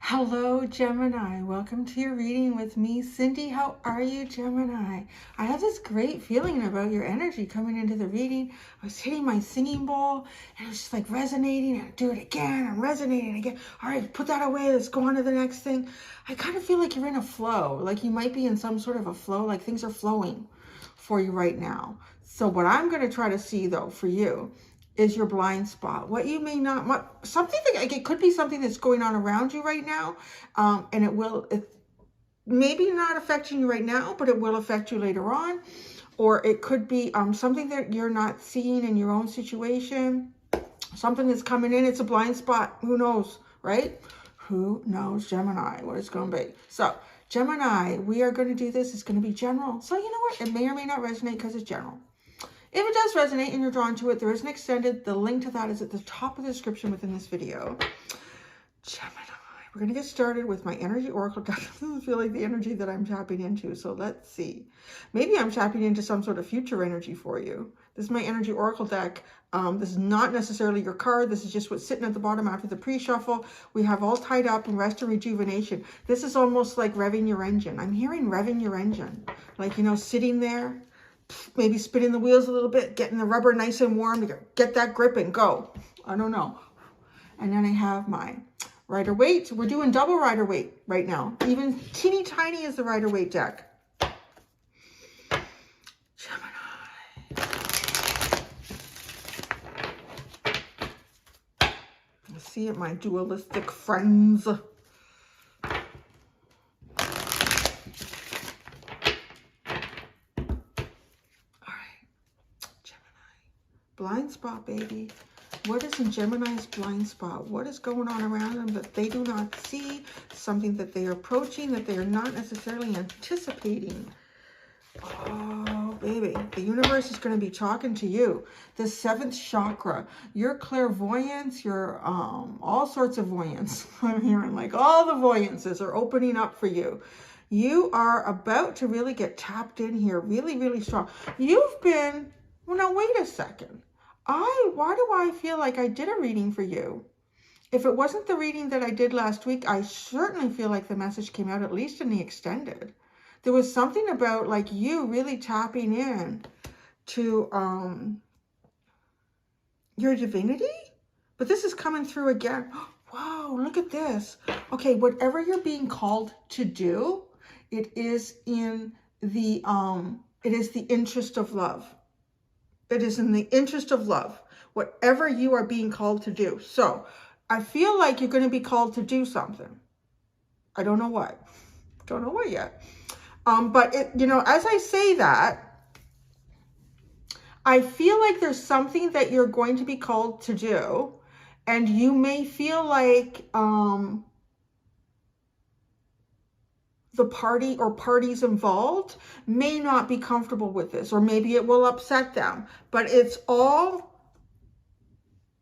Hello, Gemini. Welcome to your reading with me, Cindy. How are you, Gemini? I have this great feeling about your energy coming into the reading. I was hitting my singing bowl and it was just like resonating, and I do it again. I'm resonating again. All right, put that away. Let's go on to the next thing. I kind of feel like you're in a flow, like you might be in some sort of a flow, like things are flowing for you right now. So what I'm going to try to see, though, for you is your blind spot. What you may not, something that, like, it could be something that's going on around you right now, and it maybe not affecting you right now, but it will affect you later on. Or it could be something that you're not seeing in your own situation, something that's coming in. It's a blind spot. Who knows, right? Who knows, Gemini, what it's going to be. So Gemini, we are going to do this. It's going to be general. So you know what? It may or may not resonate because it's general. If it does resonate and you're drawn to it, there is an extended. The link to that is at the top of the description within this video. Gemini, we're going to get started with my energy oracle deck. This doesn't feel like the energy that I'm tapping into. So let's see. Maybe I'm tapping into some sort of future energy for you. This is my energy oracle deck. This is not necessarily your card. This is just what's sitting at the bottom after the pre-shuffle. We have all tied up in rest and rejuvenation. This is almost like revving your engine. I'm hearing revving your engine. Like, you know, sitting there, maybe spinning the wheels a little bit, getting the rubber nice and warm to get that grip and go. I don't know. And then I have my Rider-Waite. We're doing double Rider-Waite right now. Even teeny tiny is the Rider-Waite deck. Gemini. Let's see it, my dualistic friends. Blind spot, baby. What is in Gemini's blind spot? What is going on around them that they do not see? Something that they are approaching that they are not necessarily anticipating. Oh, baby. The universe is going to be talking to you. The seventh chakra. Your clairvoyance, your all sorts of voyance. I'm hearing like all the voyances are opening up for you. You are about to really get tapped in here. Really, really strong. You've been... Well, now, wait a second. Why do I feel like I did a reading for you? If it wasn't the reading that I did last week, I certainly feel like the message came out, at least in the extended. There was something about like you really tapping in to your divinity. But this is coming through again. Wow, look at this. Okay, whatever you're being called to do, it is in the interest of love. It is in the interest of love, whatever you are being called to do. So I feel like you're going to be called to do something. I don't know what. Don't know what yet. But, you know, as I say that, I feel like there's something that you're going to be called to do. And you may feel like the party or parties involved may not be comfortable with this, or maybe it will upset them, but it's all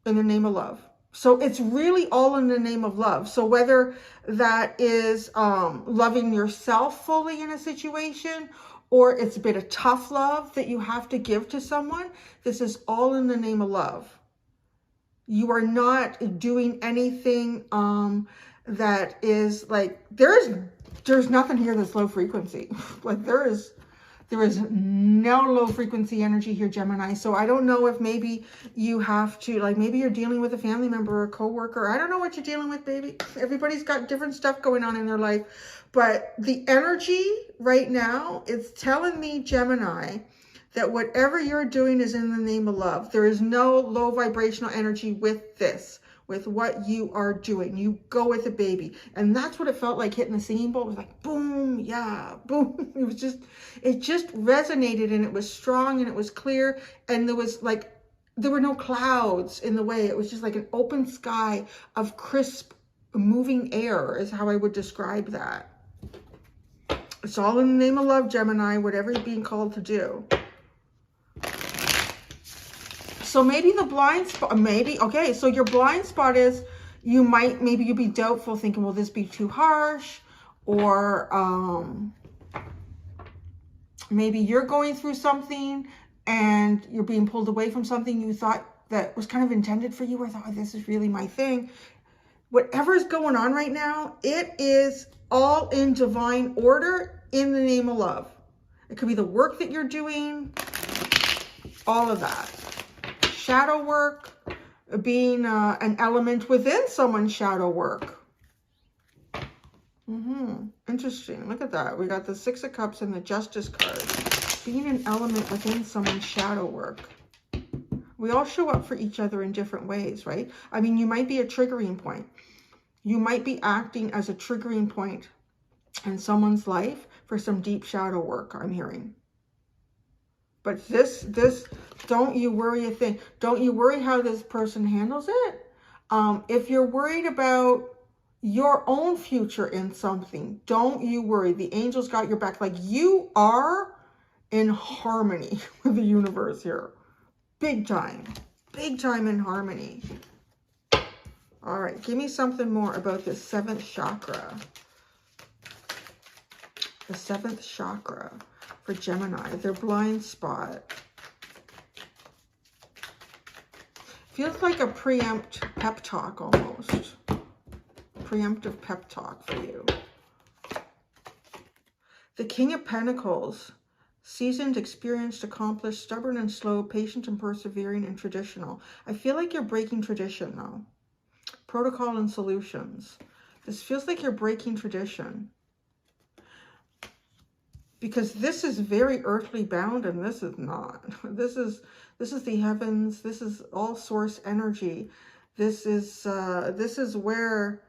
in the name of love. So it's really all in the name of love. So whether that is loving yourself fully in a situation, or it's a bit of tough love that you have to give to someone, this is all in the name of love. You are not doing anything that is like, there's nothing here that's low frequency. Like there is no low frequency energy here, Gemini. So I don't know if maybe you have to, like maybe you're dealing with a family member or a coworker. I don't know what you're dealing with, baby. Everybody's got different stuff going on in their life. But the energy right now, it's telling me, Gemini, that whatever you're doing is in the name of love. There is no low vibrational energy with this. With what you are doing. You go with it, baby. And that's what it felt like hitting the singing bowl. It was like, boom, yeah, boom. It just resonated, and it was strong, and it was clear. And there were no clouds in the way. It was just like an open sky of crisp, moving air is how I would describe that. It's all in the name of love, Gemini, whatever you're being called to do. So maybe the blind spot, okay, so your blind spot is maybe you'll be doubtful, thinking, will this be too harsh? Or maybe you're going through something and you're being pulled away from something you thought that was kind of intended for you, or thought, oh, this is really my thing. whatever's going on right now, it is all in divine order in the name of love. It could be the work that you're doing, all of that. Shadow work being an element within someone's shadow work. Interesting. Look at that. We got the Six of Cups and the Justice card. Being an element within someone's shadow work. We all show up for each other in different ways, right? I mean, you might be a triggering point. You might be acting as a triggering point in someone's life for some deep shadow work, I'm hearing. But this, don't you worry a thing. Don't you worry how this person handles it. If you're worried about your own future in something, don't you worry. The angels got your back. Like, you are in harmony with the universe here. Big time in harmony. All right, give me something more about this 7th chakra. The 7th chakra for Gemini, their blind spot. Feels like a preempt pep talk almost. Preemptive pep talk for you. The King of Pentacles, seasoned, experienced, accomplished, stubborn and slow, patient and persevering, and traditional. I feel like you're breaking tradition though. Protocol and solutions. This feels like you're breaking tradition. Because this is very earthly bound and this is not. This is the heavens. This is all source energy. This is where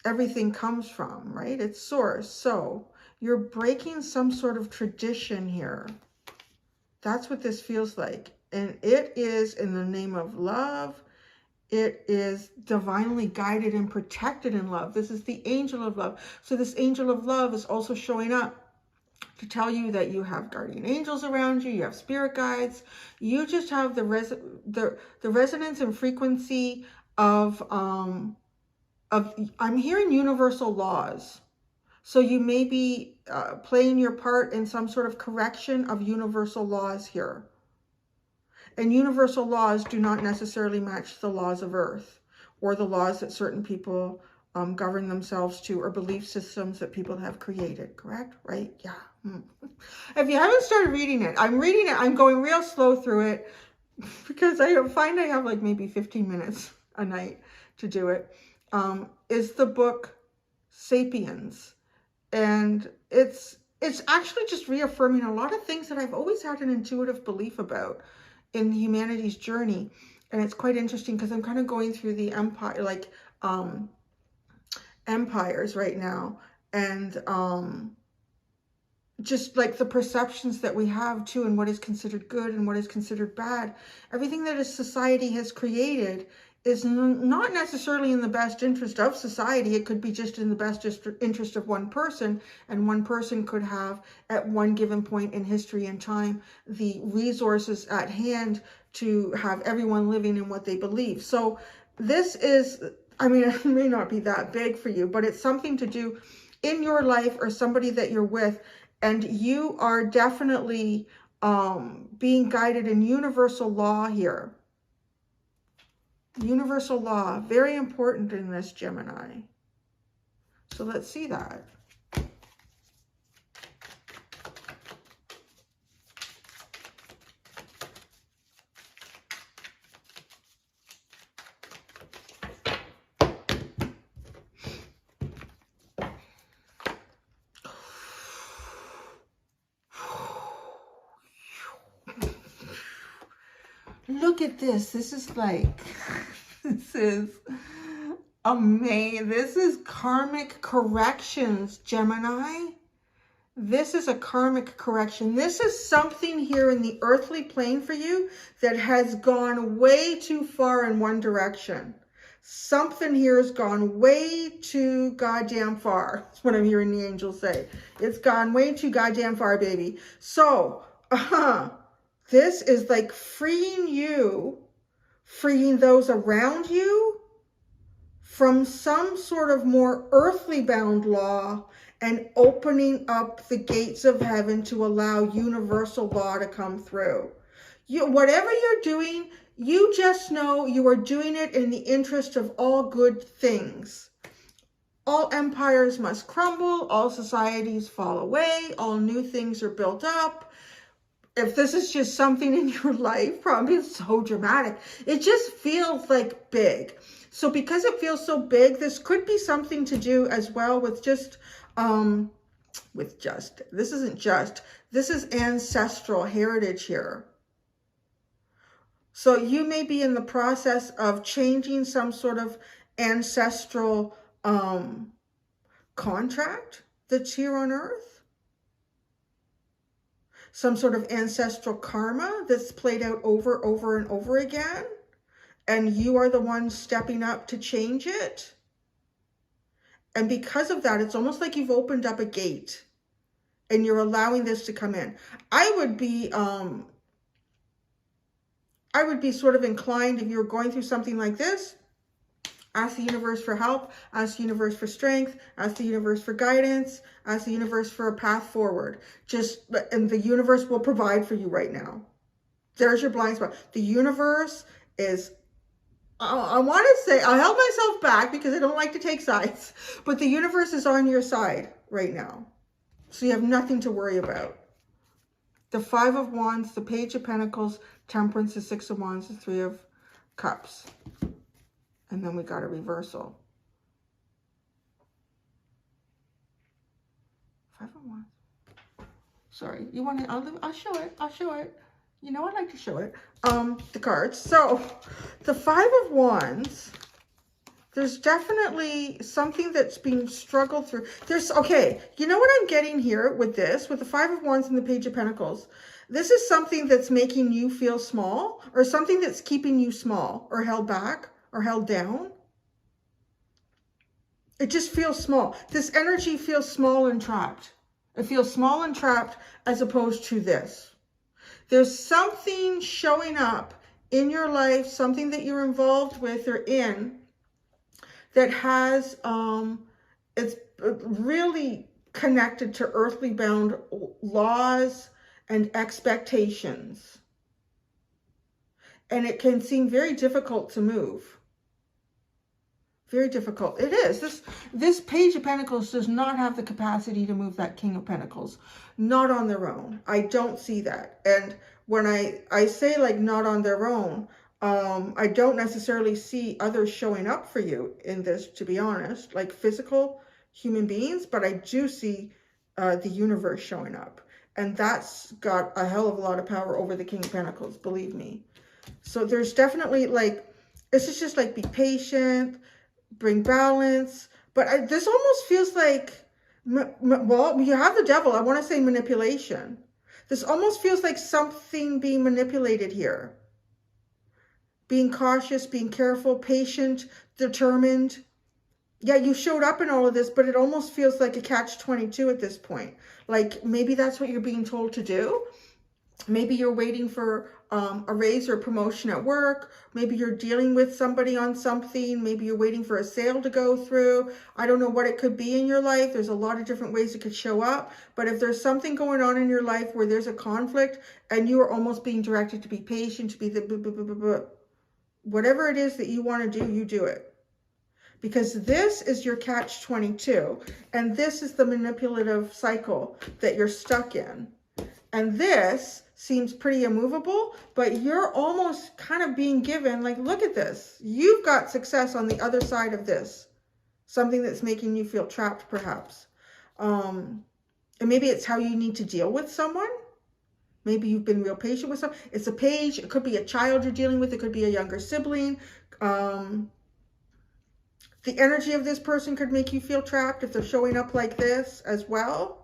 everything comes from, right? It's source. So you're breaking some sort of tradition here. That's what this feels like. And it is in the name of love. It is divinely guided and protected in love. This is the angel of love. So this angel of love is also showing up to tell you that you have guardian angels around you. You have spirit guides. You just have the resonance and frequency of I'm hearing universal laws. So you may be playing your part in some sort of correction of universal laws here. And universal laws do not necessarily match the laws of Earth or the laws that certain people govern themselves to, or belief systems that people have created, correct? Right? Yeah. If you haven't started reading it, I'm reading it. I'm going real slow through it because I find I have like maybe 15 minutes a night to do it. Is the book Sapiens. And it's actually just reaffirming a lot of things that I've always had an intuitive belief about in humanity's journey. And it's quite interesting because I'm kind of going through the empire, like empires right now. And just like the perceptions that we have too, and what is considered good and what is considered bad. Everything that a society has created is not necessarily in the best interest of society. It could be just in the best interest of one person, and one person could have at one given point in history and time the resources at hand to have everyone living in what they believe. So this is, I mean, it may not be that big for you, but it's something to do in your life or somebody that you're with, and you are definitely being guided in universal law here. Universal law, very important in this, Gemini. So let's see that. Look at this. This is like, this is amazing. This is Karmic Corrections, Gemini. This is a Karmic Correction. This is something here in the earthly plane for you that has gone way too far in one direction. Something here has gone way too goddamn far. That's what I'm hearing the angels say. It's gone way too goddamn far, baby. So, this is like freeing you, freeing those around you from some sort of more earthly bound law and opening up the gates of heaven to allow universal law to come through. Whatever you're doing, You just know you are doing it in the interest of all good things. All empires must crumble, all societies fall away, all new things are built up. If this is just something in your life, probably it's so dramatic. It just feels like big. So because it feels so big, this could be something to do as well with this is ancestral heritage here. So you may be in the process of changing some sort of ancestral contract that's here on earth. Some sort of ancestral karma that's played out over and over again. And you are the one stepping up to change it. And because of that, it's almost like you've opened up a gate and you're allowing this to come in. I would be sort of inclined, if you're going through something like this, ask the universe for help, ask the universe for strength, ask the universe for guidance, ask the universe for a path forward. And the universe will provide for you right now. There's your blind spot. The universe is, I want to say, I held myself back because I don't like to take sides, but the universe is on your side right now. So you have nothing to worry about. The Five of Wands, the Page of Pentacles, Temperance, the Six of Wands, the Three of Cups. And then we got a reversal. Five of Wands. Sorry, you want to, I'll show it. I'll show it. You know I like to show it. The cards. So, the Five of Wands, there's definitely something that's being struggled through. Okay, you know what I'm getting here with this, with the Five of Wands and the Page of Pentacles? This is something that's making you feel small, or something that's keeping you small, or held back, or held down. It just feels small. This energy feels small and trapped. It feels small and trapped as opposed to this. There's something showing up in your life, something that you're involved with or in, that has, it's really connected to earthly bound laws and expectations. And it can seem very difficult to move. Very difficult. It is. This Page of Pentacles does not have the capacity to move that King of Pentacles. Not on their own. I don't see that. And when I say like not on their own, I don't necessarily see others showing up for you in this, to be honest, like physical human beings, but I do see the universe showing up. And that's got a hell of a lot of power over the King of Pentacles, believe me. So there's definitely like, this is just like be patient, bring balance. But this almost feels like, well, you have the Devil. I want to say manipulation. This almost feels like something being manipulated here. Being cautious, being careful, patient, determined. Yeah, you showed up in all of this, but it almost feels like a catch-22 at this point. Like maybe that's what you're being told to do. Maybe you're waiting for a raise or a promotion at work. Maybe you're dealing with somebody on something. Maybe you're waiting for a sale to go through. I don't know what it could be in your life. There's a lot of different ways it could show up. But if there's something going on in your life where there's a conflict and you are almost being directed to be patient, to be whatever it is that you want to do, you do it. Because this is your catch-22. And this is the manipulative cycle that you're stuck in. And this seems pretty immovable, but you're almost kind of being given, like, look at this. You've got success on the other side of this. Something that's making you feel trapped, perhaps. And maybe it's how you need to deal with someone. Maybe you've been real patient with someone. It's a page. It could be a child you're dealing with. It could be a younger sibling. The energy of this person could make you feel trapped if they're showing up like this as well.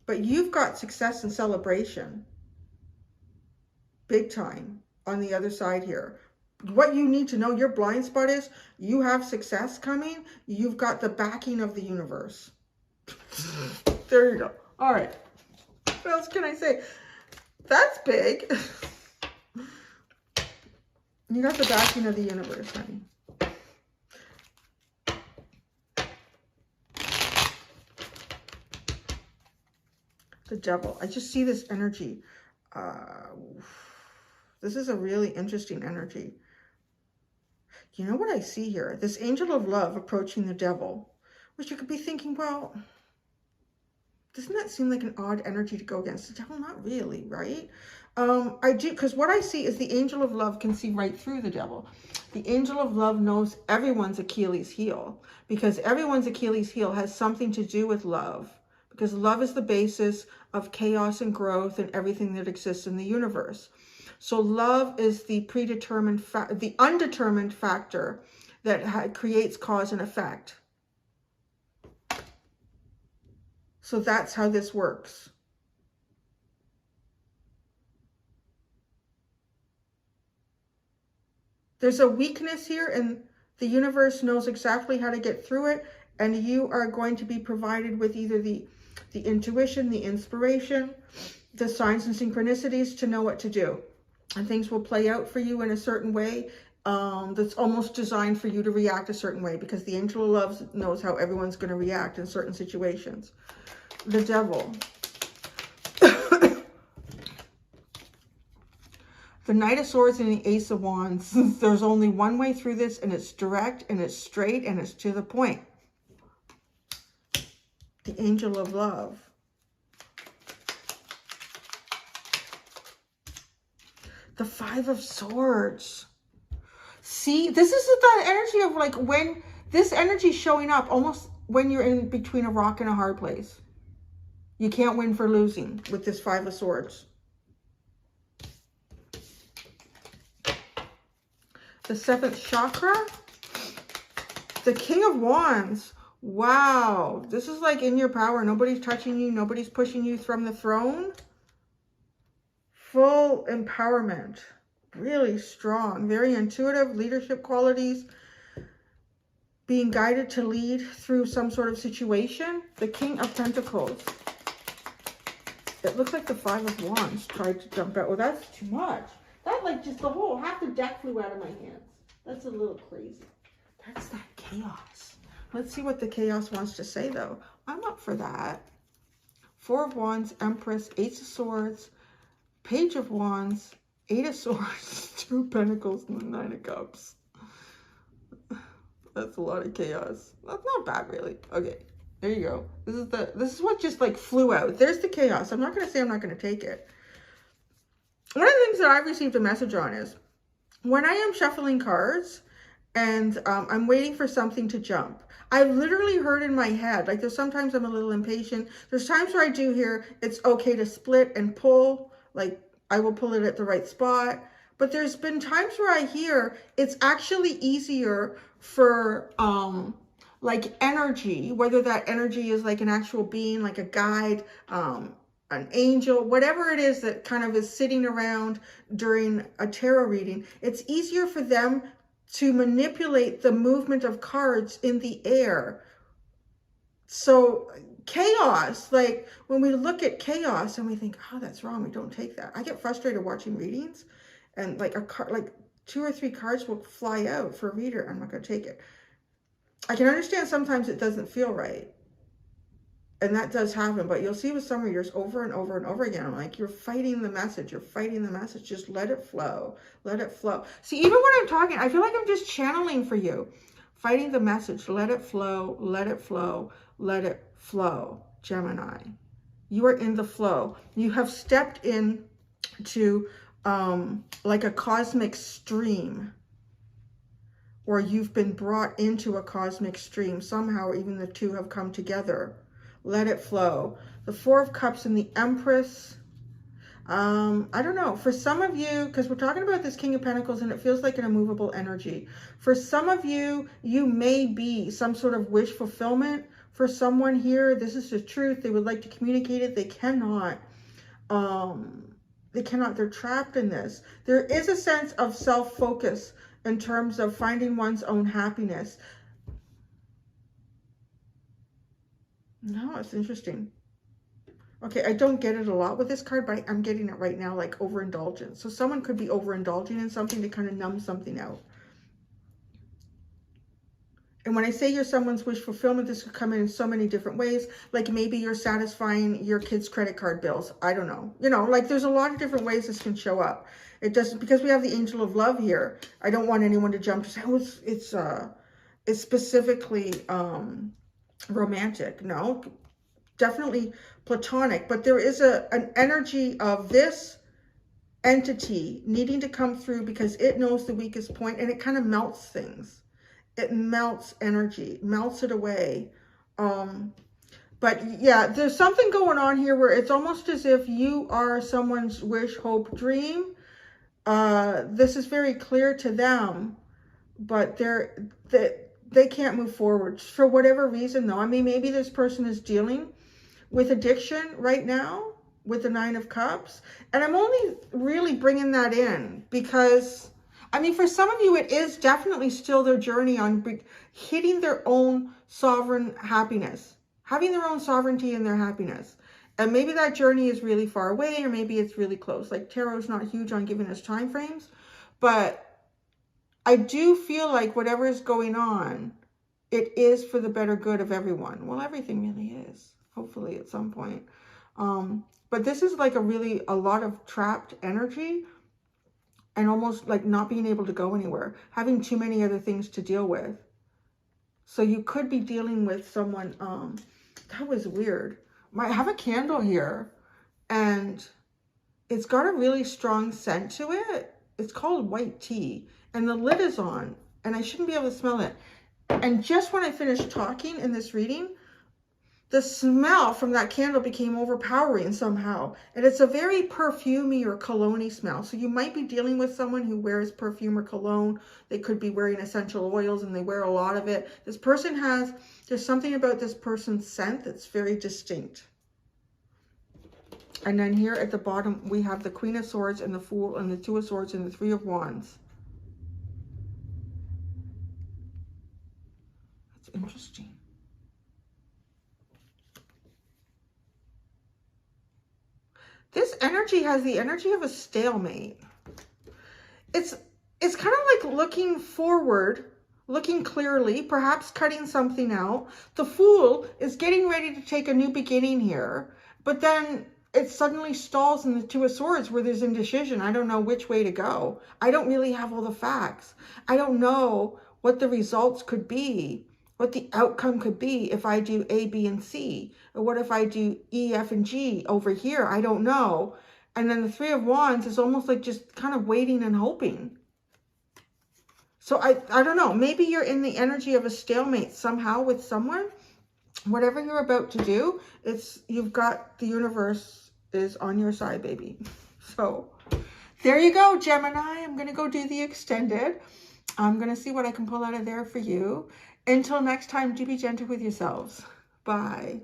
But you've got success and celebration. Big time on the other side here. What you need to know, your blind spot is, you have success coming. You've got the backing of the universe. There you go. All right. What else can I say? That's big. You got the backing of the universe, honey. The Devil. I just see this energy. This is a really interesting energy. You know what I see here? This angel of love approaching the devil, which you could be thinking, well, doesn't that seem like an odd energy to go against the devil? Not really, right? I do, because what I see is the angel of love can see right through the devil. The angel of love knows everyone's Achilles heel, because everyone's Achilles heel has something to do with love, because love is the basis of chaos and growth and everything that exists in the universe. So love is the predetermined, the undetermined factor that creates cause and effect. So that's how this works. There's a weakness here, and the universe knows exactly how to get through it, and you are going to be provided with either the intuition, the inspiration, the signs and synchronicities to know what to do. And things will play out for you in a certain way that's almost designed for you to react a certain way, because the angel of love knows how everyone's going to react in certain situations. The devil. The Knight of Swords and the Ace of Wands. There's only one way through this, and it's direct, and it's straight, and it's to the point. The Angel of Love. The Five of Swords. See, this is the energy of like when this energy is showing up almost when you're in between a rock and a hard place. You can't win for losing with this Five of Swords. The 7th chakra. The King of Wands. Wow. This is like in your power. Nobody's touching you. Nobody's pushing you from the throne. Full empowerment. Really strong. Very intuitive. Leadership qualities. Being guided to lead through some sort of situation. The King of Pentacles. It looks like the Five of Wands tried to jump out. Well, that's too much. That like just the whole, half the deck flew out of my hands. That's a little crazy. That's that chaos. Let's see what the chaos wants to say though. I'm up for that. Four of Wands, Empress, Ace of Swords, Page of Wands, Eight of Swords, Two of Pentacles, and the Nine of Cups. That's a lot of chaos. That's not bad really. Okay. There you go. This is what just like flew out. There's the chaos. I'm not going to say I'm not going to take it. One of the things that I've received a message on is when I am shuffling cards and I'm waiting for something to jump, I've literally heard in my head, like there's sometimes I'm a little impatient. There's times where I do hear it's okay to split and pull, like I will pull it at the right spot. But there's been times where I hear it's actually easier for like energy, whether that energy is like an actual being, like a guide, an angel, whatever it is that kind of is sitting around during a tarot reading, it's easier for them to manipulate the movement of cards in the air. So chaos, like when we look at chaos and we think, oh, that's wrong, we don't take that. I get frustrated watching readings and like a card, like 2 or 3 cards will fly out for a reader. I'm not going to take it. I can understand sometimes it doesn't feel right. And that does happen, but you'll see with some readers over and over and over again. I'm like, you're fighting the message. You're fighting the message. Just let it flow. Let it flow. See, even when I'm talking, I feel like I'm just channeling for you. Fighting the message. Let it flow. Let it flow. Let it flow. Gemini. You are in the flow. You have stepped in to like a cosmic stream. Or you've been brought into a cosmic stream. Somehow even the two have come together. Let it flow. The Four of Cups and the Empress. I don't know. For some of you, because we're talking about this King of Pentacles and it feels like an immovable energy. For some of you, you may be some sort of wish fulfillment. For someone here, this is the truth. They would like to communicate it. They cannot. They're trapped in this. There is a sense of self-focus in terms of finding one's own happiness. No, it's interesting. Okay, I don't get it a lot with this card, but I'm getting it right now, like overindulgence. So someone could be overindulging in something to kind of numb something out. And when I say you're someone's wish fulfillment, this could come in so many different ways. Like maybe you're satisfying your kids' credit card bills. I don't know. You know, like there's a lot of different ways this can show up. It doesn't, because we have the angel of love here. I don't want anyone to jump to say, oh, it's specifically romantic. No, definitely platonic. But there is an energy of this entity needing to come through because it knows the weakest point, and it kind of melts things. It melts energy, melts it away. But yeah, there's something going on here where it's almost as if you are someone's wish, hope, dream. This is very clear to them, but they can't move forward for whatever reason though. I mean, maybe this person is dealing with addiction right now with the 9 of Cups. And I'm only really bringing that in because, I mean, for some of you, it is definitely still their journey on hitting their own sovereign happiness, having their own sovereignty in their happiness. And maybe that journey is really far away, or maybe it's really close. Like tarot's not huge on giving us time frames, but I do feel like whatever is going on, it is for the better good of everyone. Well, everything really is, hopefully at some point. But this is like a lot of trapped energy and almost like not being able to go anywhere, having too many other things to deal with. So you could be dealing with someone, that was weird. I have a candle here and it's got a really strong scent to it. It's called white tea and the lid is on and I shouldn't be able to smell it. And just when I finished talking in this reading, the smell from that candle became overpowering somehow. And it's a very perfumey or cologne-y smell. So you might be dealing with someone who wears perfume or cologne. They could be wearing essential oils and they wear a lot of it. This person there's something about this person's scent that's very distinct. And then here at the bottom, we have the Queen of Swords and the Fool and the 2 of Swords and the 3 of Wands. That's interesting. This energy has the energy of a stalemate. It's kind of like looking forward, looking clearly, perhaps cutting something out. The Fool is getting ready to take a new beginning here, but then it suddenly stalls in the 2 of Swords where there's indecision. I don't know which way to go. I don't really have all the facts. I don't know what the results could be, what the outcome could be if I do A, B, and C. Or what if I do E, F, and G over here? I don't know. And then the 3 of Wands is almost like just kind of waiting and hoping. So I don't know. Maybe you're in the energy of a stalemate somehow with someone. Whatever you're about to do, you've got the universe is on your side, baby. So there you go, Gemini. I'm going to go do the extended. I'm going to see what I can pull out of there for you. Until next time, do be gentle with yourselves. Bye.